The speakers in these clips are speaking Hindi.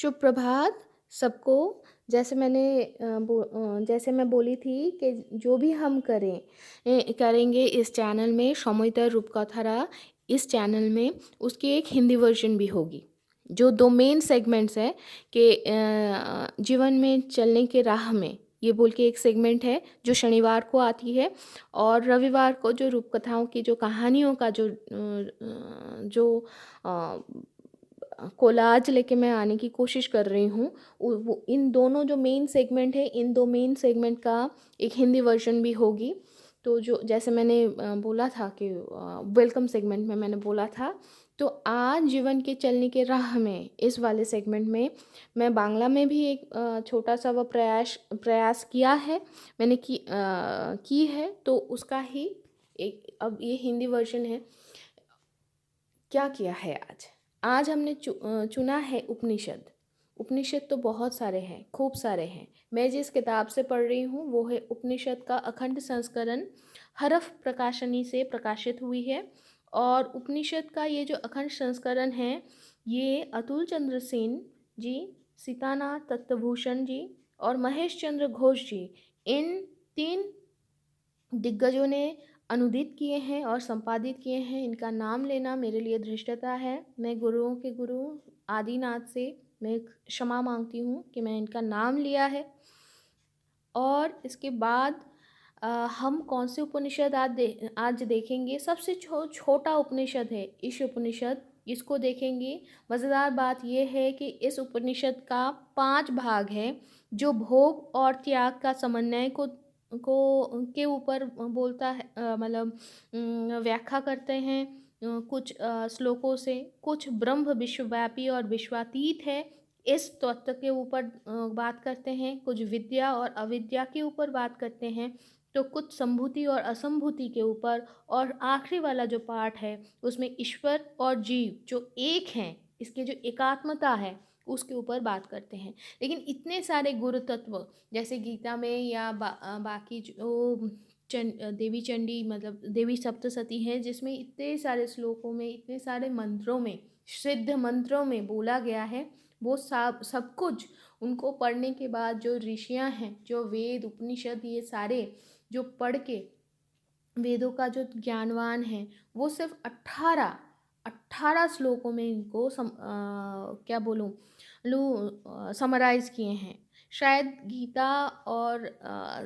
शुभ प्रभात सबको। जैसे मैं बोली थी कि जो भी हम करेंगे इस चैनल में समयिता रूपकथारा, इस चैनल में उसकी एक हिंदी वर्जन भी होगी। जो 2 मेन सेगमेंट्स हैं कि जीवन में चलने के राह में, ये बोल के एक सेगमेंट है जो शनिवार को आती है, और रविवार को जो रूपकथाओं की जो कहानियों का अ, कोलाज लेके मैं आने की कोशिश कर रही हूँ। वो इन दोनों जो मेन सेगमेंट है, इन 2 मेन सेगमेंट का एक हिंदी वर्ज़न भी होगी। तो जो जैसे मैंने बोला था कि वेलकम सेगमेंट में मैंने बोला था, तो आज जीवन के चलने के राह में इस वाले सेगमेंट में मैं बांग्ला में भी एक छोटा-सा वो प्रयास किया है। मैंने की है, तो उसका ही एक अब ये हिंदी वर्ज़न है। क्या किया है आज? आज हमने चुना है उपनिषद। उपनिषद तो बहुत सारे हैं, खूब सारे हैं। मैं जिस किताब से पढ़ रही हूँ वो है उपनिषद का अखंड संस्करण, हरफ प्रकाशनी से प्रकाशित हुई है। और उपनिषद का ये जो अखंड संस्करण है, ये अतुल चंद्र सेन जी, सीतानाथ तत्वभूषण जी और महेश चंद्र घोष जी, इन 3 दिग्गजों ने अनुदित किए हैं और संपादित किए हैं। इनका नाम लेना मेरे लिए धृष्टता है। मैं गुरुओं के गुरु आदिनाथ से मैं क्षमा मांगती हूँ कि मैं इनका नाम लिया है। और इसके बाद हम कौन से उपनिषद आज देखेंगे। सबसे छोटा उपनिषद है ईश उपनिषद, इसको देखेंगे। मज़ेदार बात यह है कि इस उपनिषद का 5 भाग है जो भोग और त्याग का समन्वय को के ऊपर बोलता है, मतलब व्याख्या करते हैं कुछ श्लोकों से। कुछ ब्रह्म विश्वव्यापी और विश्वातीत है, इस तत्व के ऊपर बात करते हैं। कुछ विद्या और अविद्या के ऊपर बात करते हैं, तो कुछ संभूति और असंभूति के ऊपर, और आखिरी वाला जो पार्ट है उसमें ईश्वर और जीव जो एक हैं, इसके जो एकात्मता है उसके ऊपर बात करते हैं। लेकिन इतने सारे गुरु तत्व जैसे गीता में या बाकी जो देवी चंडी मतलब देवी सप्तशती है, जिसमें इतने सारे श्लोकों में, इतने सारे मंत्रों में, सिद्ध मंत्रों में बोला गया है, वो सब कुछ उनको पढ़ने के बाद जो ऋषियां हैं, जो वेद उपनिषद ये सारे जो पढ़ के वेदों का जो ज्ञानवान है, वो सिर्फ 18 श्लोकों में इनको क्या बोलूँ समराइज़ किए हैं। शायद गीता और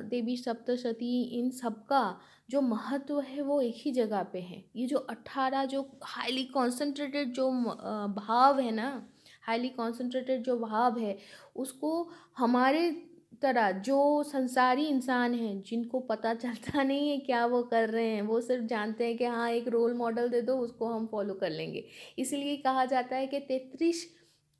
देवी सप्तशती, इन सब का जो महत्व है वो एक ही जगह पे है। ये जो 18 जो हाईली कॉन्सेंट्रेटेड जो भाव है ना, हाईली कॉन्सेंट्रेटेड जो भाव है, उसको हमारे तरह जो संसारी इंसान हैं, जिनको पता चलता नहीं है क्या वो कर रहे हैं, वो सिर्फ जानते हैं कि हाँ एक रोल मॉडल दे दो, उसको हम फॉलो कर लेंगे। इसलिए कहा जाता है कि 33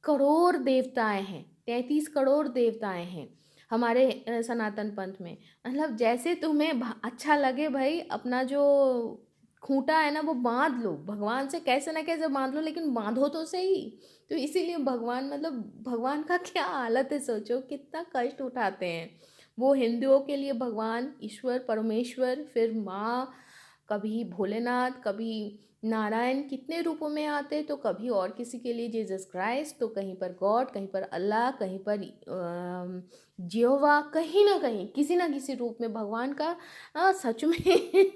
करोड़ देवताएं हैं, 33 करोड़ देवताएं हैं हमारे सनातन पंथ में। मतलब जैसे तुम्हें अच्छा लगे भाई, अपना जो खूंटा है ना वो बांध लो, भगवान से कैसे ना कैसे बांध लो, लेकिन बांधो तो सही। तो इसीलिए भगवान, मतलब भगवान का क्या हालत है, सोचो कितना कष्ट उठाते हैं वो। हिंदुओं के लिए भगवान ईश्वर परमेश्वर, फिर माँ, कभी भोलेनाथ, कभी नारायण, कितने रूपों में आते। तो कभी और किसी के लिए जीसस क्राइस्ट, तो कहीं पर गॉड, कहीं पर अल्लाह, कहीं पर जिहोवा, कहीं ना कहीं किसी ना किसी रूप में भगवान का सच में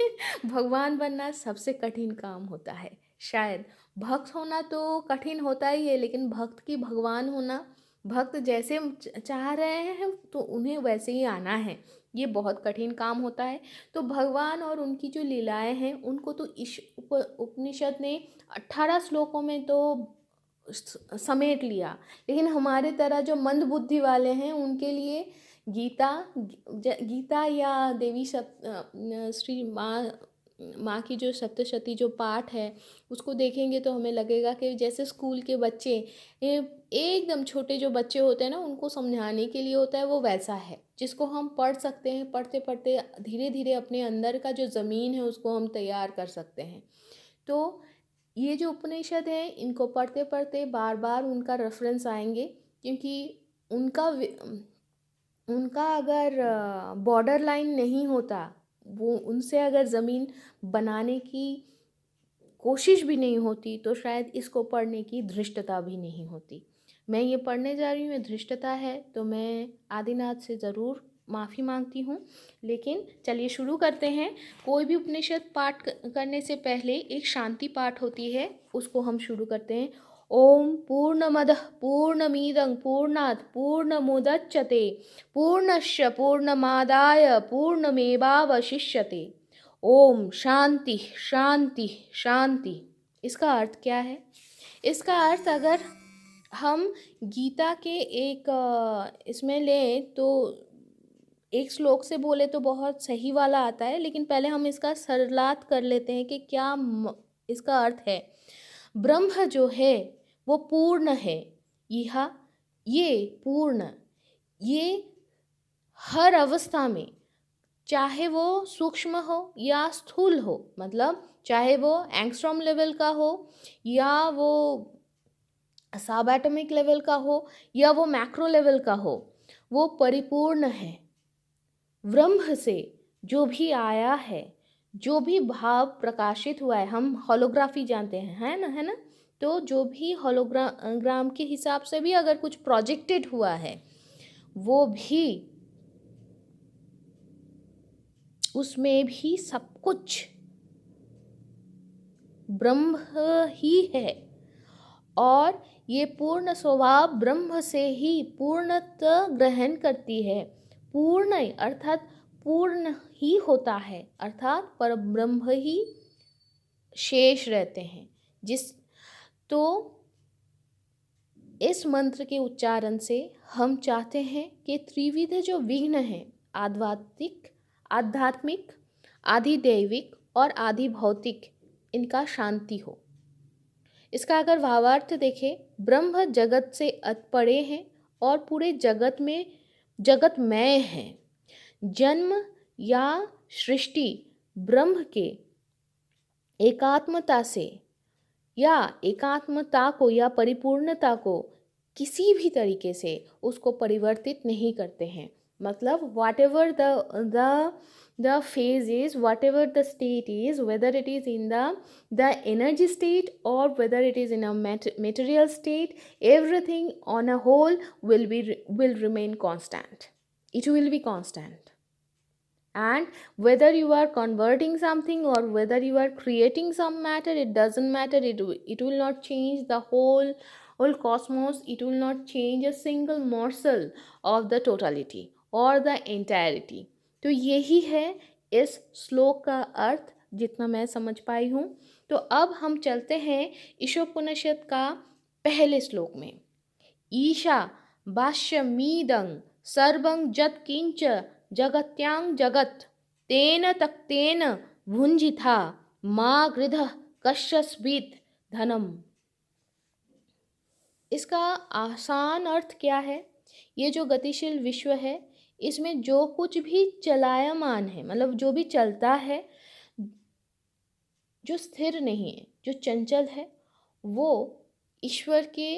भगवान बनना सबसे कठिन काम होता है। शायद भक्त होना तो कठिन होता ही है, लेकिन भक्त की भगवान होना, भक्त जैसे चाह रहे हैं तो उन्हें वैसे ही आना है, ये बहुत कठिन काम होता है। तो भगवान और उनकी जो लीलाएं हैं, उनको तो इस उपनिषद ने 18 श्लोकों में तो समेट लिया। लेकिन हमारे तरह जो मंद बुद्धि वाले हैं, उनके लिए गीता या देवी श्री माँ की जो सप्तशती जो पाठ है, उसको देखेंगे तो हमें लगेगा कि जैसे स्कूल के बच्चे, एकदम छोटे जो बच्चे होते हैं ना, उनको समझाने के लिए होता है, वो वैसा है जिसको हम पढ़ सकते हैं। पढ़ते पढ़ते धीरे धीरे अपने अंदर का जो ज़मीन है उसको हम तैयार कर सकते हैं। तो ये जो उपनिषद है, इनको पढ़ते पढ़ते बार बार उनका रेफरेंस आएंगे, क्योंकि उनका उनका अगर बॉर्डर लाइन नहीं होता, वो उनसे अगर ज़मीन बनाने की कोशिश भी नहीं होती, तो शायद इसको पढ़ने की धृष्टता भी नहीं होती। मैं ये पढ़ने जा रही हूँ, ये धृष्टता है, तो मैं आदिनाथ से ज़रूर माफ़ी मांगती हूँ। लेकिन चलिए शुरू करते हैं। कोई भी उपनिषद पाठ करने से पहले एक शांति पाठ होती है, उसको हम शुरू करते हैं। ओम पूर्णमदः पूर्णमिदं पूर्णात् पूर्णमुदच्यते पूर्णस्य पूर्णमादाय पूर्णमेवावशिष्यते। ओम शांति शांति शांति। इसका अर्थ क्या है? इसका अर्थ अगर हम गीता के एक इसमें लें तो एक श्लोक से बोले तो बहुत सही वाला आता है, लेकिन पहले हम इसका सरलात कर लेते हैं कि क्या इसका अर्थ है। ब्रह्म जो है वो पूर्ण है। यह ये पूर्ण, ये हर अवस्था में, चाहे वो सूक्ष्म हो या स्थूल हो, मतलब चाहे वो एंगस्ट्रॉम लेवल का हो या वो सब एटॉमिक लेवल का हो या वो मैक्रो लेवल का हो, वो परिपूर्ण है। ब्रह्म से जो भी आया है, जो भी भाव प्रकाशित हुआ है, हम होलोग्राफी जानते हैं, है ना? तो जो भी होलोग्राम के हिसाब से भी अगर कुछ प्रोजेक्टेड हुआ है, वो भी उसमें भी सब कुछ ब्रह्म ही है। और ये पूर्ण स्वभाव ब्रह्म से ही पूर्णतः ग्रहण करती है। पूर्ण अर्थात पूर्ण ही होता है, अर्थात पर ब्रह्म ही शेष रहते हैं। तो इस मंत्र के उच्चारण से हम चाहते हैं कि त्रिविध जो विघ्न है, आध्यात्मिक, आधिदैविक और आधि भौतिक, इनका शांति हो। इसका अगर भावार्थ देखें, ब्रह्म जगत से परे हैं और पूरे जगतमय है। जन्म या सृष्टि ब्रह्म के एकात्मता से या एकात्मता को या परिपूर्णता को किसी भी तरीके से उसको परिवर्तित नहीं करते हैं। मतलब whatever the phase is, whatever the state is, whether it is in the energy state or whether it is in a material state, everything on a whole will remain constant. It will be constant. And whether you are converting something or whether you are creating some matter, it doesn't matter. It will not change the whole cosmos. It will not change a single morsel of the totality or the entirety. तो यही है इस श्लोक का अर्थ, जितना मैं समझ पाई हूँ। तो अब हम चलते हैं ईशोपनिषद का पहले श्लोक में। ईशा भाष्यमीदं सर्वं जत् किंच जगत्यां जगत तेन तक्तेन भुंजिथा मा गृधः कश्यस्वित् धनम। इसका आसान अर्थ क्या है? ये जो गतिशील विश्व है, इसमें जो कुछ भी चलायमान है, मतलब जो भी चलता है, जो स्थिर नहीं है, जो चंचल है, वो ईश्वर के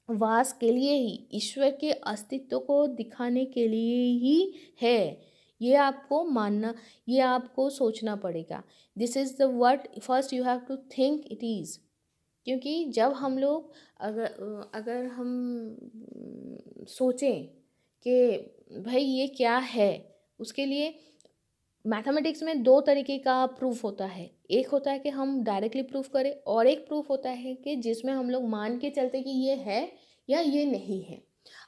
वास के लिए ही, ईश्वर के अस्तित्व को दिखाने के लिए ही है। ये आपको मानना, ये आपको सोचना पड़ेगा। This is the what first you have to think it is. क्योंकि जब हम लोग अगर हम सोचें कि भाई ये क्या है, उसके लिए मैथमेटिक्स में दो तरीके का प्रूफ होता है। एक होता है कि हम डायरेक्टली प्रूफ करें, और एक प्रूफ होता है कि जिसमें हम लोग मान के चलते कि ये है या ये नहीं है।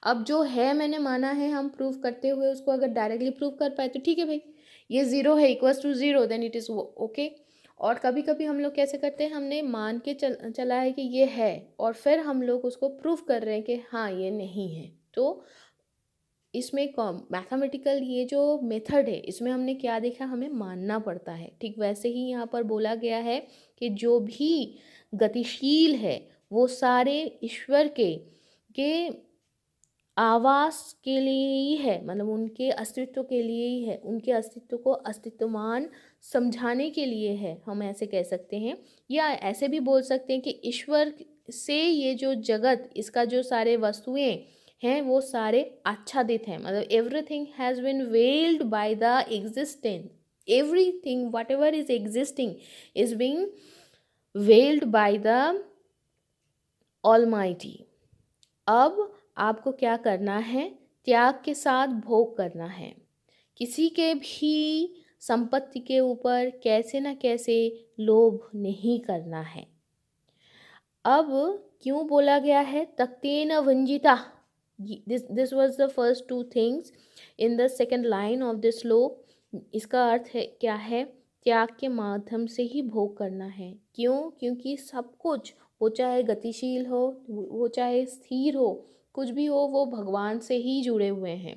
अब जो है मैंने माना है, हम प्रूफ करते हुए उसको अगर डायरेक्टली प्रूफ कर पाए तो ठीक है भाई, ये ज़ीरो है equals to zero, then it is okay. और कभी कभी हम लोग कैसे करते हैं, हमने मान के चला है कि ये है, और फिर हम लोग उसको प्रूफ कर रहे हैं कि हाँ ये नहीं है। तो इसमें मैथमेटिकल ये जो मेथड है, इसमें हमने क्या देखा, हमें मानना पड़ता है। ठीक वैसे ही यहाँ पर बोला गया है कि जो भी गतिशील है वो सारे ईश्वर के आवास के लिए ही है, मतलब उनके अस्तित्व के लिए ही है, उनके अस्तित्व को अस्तित्वमान समझाने के लिए है, हम ऐसे कह सकते हैं। या ऐसे भी बोल सकते हैं कि ईश्वर से ये जो जगत, इसका जो सारे वस्तुएं हैं वो सारे आच्छादित हैं, मतलब everything has been veiled by the existence. Everything whatever is existing is being veiled by the almighty. अब आपको क्या करना है, त्याग के साथ भोग करना है। किसी के भी संपत्ति के ऊपर कैसे न कैसे लोभ नहीं करना है। अब क्यों बोला गया है तक्तेन भंजिता, this was the first two things in the second line of this shloka. इसका अर्थ है क्या है, त्याग के माध्यम से ही भोग करना है। क्यों? क्योंकि सब कुछ, वो चाहे गतिशील हो, वो चाहे स्थिर हो, कुछ भी हो, वो भगवान से ही जुड़े हुए हैं।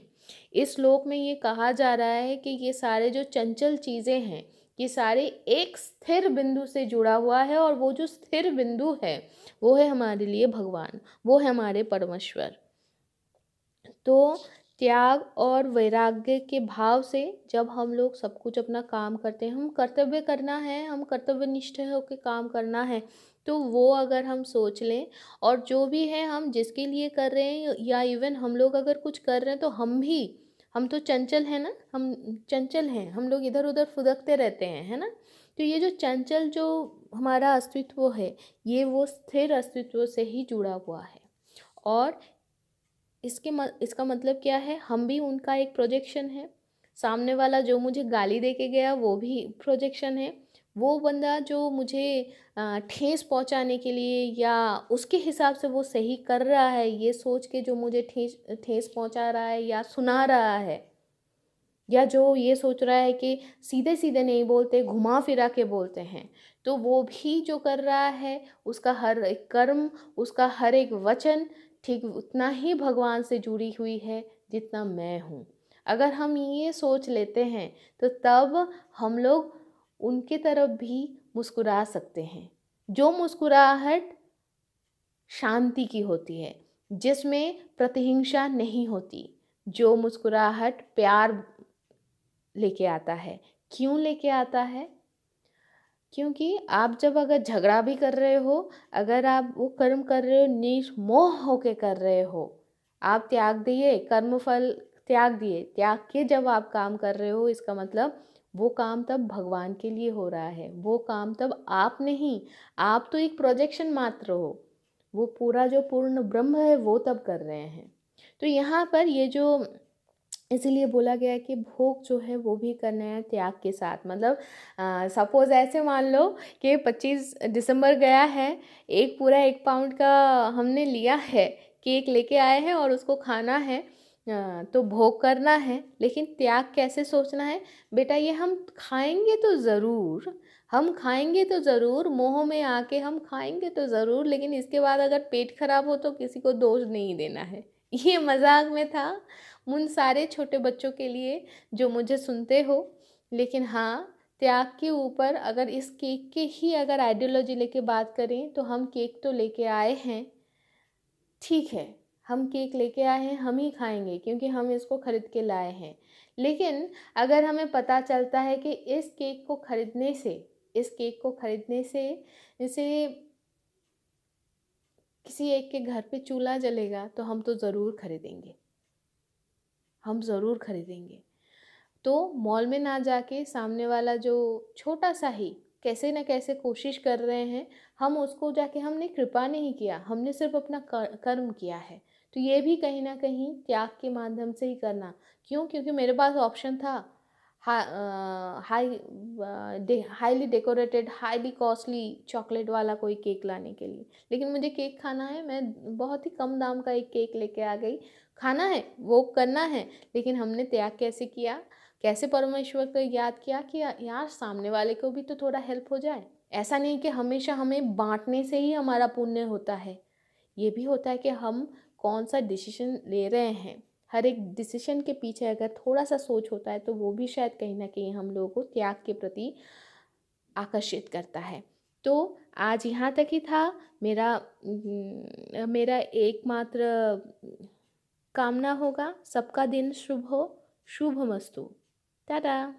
इस श्लोक में ये कहा जा रहा है कि ये सारे जो चंचल चीज़ें हैं, ये सारे एक स्थिर बिंदु से जुड़ा हुआ है, और वो जो स्थिर बिंदु है वो है हमारे लिए भगवान, वो है हमारे परमेश्वर। तो त्याग और वैराग्य के भाव से जब हम लोग सब कुछ अपना काम करते हैं, हम कर्तव्य करना है, हम कर्तव्यनिष्ठ होकर काम करना है, तो वो अगर हम सोच लें, और जो भी है हम जिसके लिए कर रहे हैं, या इवन हम लोग अगर कुछ कर रहे हैं तो हम तो चंचल हैं ना, हम चंचल हैं, हम लोग इधर उधर फुदकते रहते हैं, है ना। तो ये जो चंचल जो हमारा अस्तित्व है, ये वो स्थिर अस्तित्व से ही जुड़ा हुआ है। और इसका मतलब क्या है, हम भी उनका एक प्रोजेक्शन है। सामने वाला जो मुझे गाली दे के गया वो भी प्रोजेक्शन है। वो बंदा जो मुझे ठेस पहुंचाने के लिए या उसके हिसाब से वो सही कर रहा है, ये सोच के जो मुझे ठेस पहुंचा रहा है या सुना रहा है, या जो ये सोच रहा है कि सीधे सीधे नहीं बोलते, घुमा फिरा के बोलते हैं, तो वो भी जो कर रहा है, उसका हर एक कर्म, उसका हर एक वचन ठीक उतना ही भगवान से जुड़ी हुई है जितना मैं हूँ। अगर हम ये सोच लेते हैं तो तब हम लोग उनके तरफ भी मुस्कुरा सकते हैं। जो मुस्कुराहट शांति की होती है, जिसमें प्रतिहिंसा नहीं होती, जो मुस्कुराहट प्यार लेके आता है। क्यों लेके आता है? क्योंकि आप जब अगर झगड़ा भी कर रहे हो, अगर आप वो कर्म कर रहे हो निर्मोह होके कर रहे हो, आप त्याग दिए, कर्मफल त्याग दिए, त्याग के जब आप काम कर रहे हो, इसका मतलब वो काम तब भगवान के लिए हो रहा है। वो काम तब आप नहीं, आप तो एक प्रोजेक्शन मात्र हो, वो पूरा जो पूर्ण ब्रह्म है वो तब कर रहे हैं। तो यहाँ पर ये जो इसीलिए बोला गया है कि भोग जो है वो भी करना है त्याग के साथ। मतलब सपोज़ ऐसे मान लो कि 25 दिसंबर गया है, एक पूरा 1 पाउंड का हमने लिया है, केक लेके आए हैं और उसको खाना है, तो भोग करना है। लेकिन त्याग कैसे सोचना है, बेटा ये हम खाएंगे तो ज़रूर, हम खाएंगे तो ज़रूर, मोह में आके हम खाएंगे तो ज़रूर, लेकिन इसके बाद अगर पेट खराब हो तो किसी को दोष नहीं देना है। ये मजाक में था उन सारे छोटे बच्चों के लिए जो मुझे सुनते हो। लेकिन हाँ, त्याग के ऊपर अगर इस केक के ही अगर आइडियोलॉजी लेके बात करें, तो हम केक तो लेके आए हैं, ठीक है, हम केक लेके आए हैं, हम ही खाएंगे क्योंकि हम इसको खरीद के लाए हैं। लेकिन अगर हमें पता चलता है कि इस केक को खरीदने से, इस केक को खरीदने से जैसे किसी एक के घर पे चूल्हा जलेगा, तो हम तो ज़रूर खरीदेंगे, हम ज़रूर खरीदेंगे। तो मॉल में ना जाके सामने वाला जो छोटा सा ही कैसे न कैसे कोशिश कर रहे हैं, हम उसको जाके हमने कृपा नहीं किया, हमने सिर्फ अपना कर्म किया है। तो ये भी कहीं ना कहीं त्याग के माध्यम से ही करना। क्यों? क्योंकि मेरे पास ऑप्शन था, highly decorated, highly costly chocolate वाला कोई केक लाने के लिए, लेकिन मुझे केक खाना है, मैं बहुत ही कम दाम का एक केक लेके आ गई। खाना है, वो करना है, लेकिन हमने त्याग कैसे किया, कैसे परमेश्वर को याद किया कि यार सामने वाले को भी तो थोड़ा हेल्प हो जाए। ऐसा नहीं कि हमेशा हमें बांटने से ही हमारा पुण्य होता है, ये भी होता है कि हम कौन सा डिसीजन ले रहे हैं। हर एक डिसीजन के पीछे अगर थोड़ा सा सोच होता है, तो वो भी शायद कहीं ना कहीं हम लोगों को त्याग के प्रति आकर्षित करता है। तो आज यहाँ तक ही था मेरा एकमात्र कामना होगा, सबका दिन शुभ हो, शुभमस्तु। टाटा।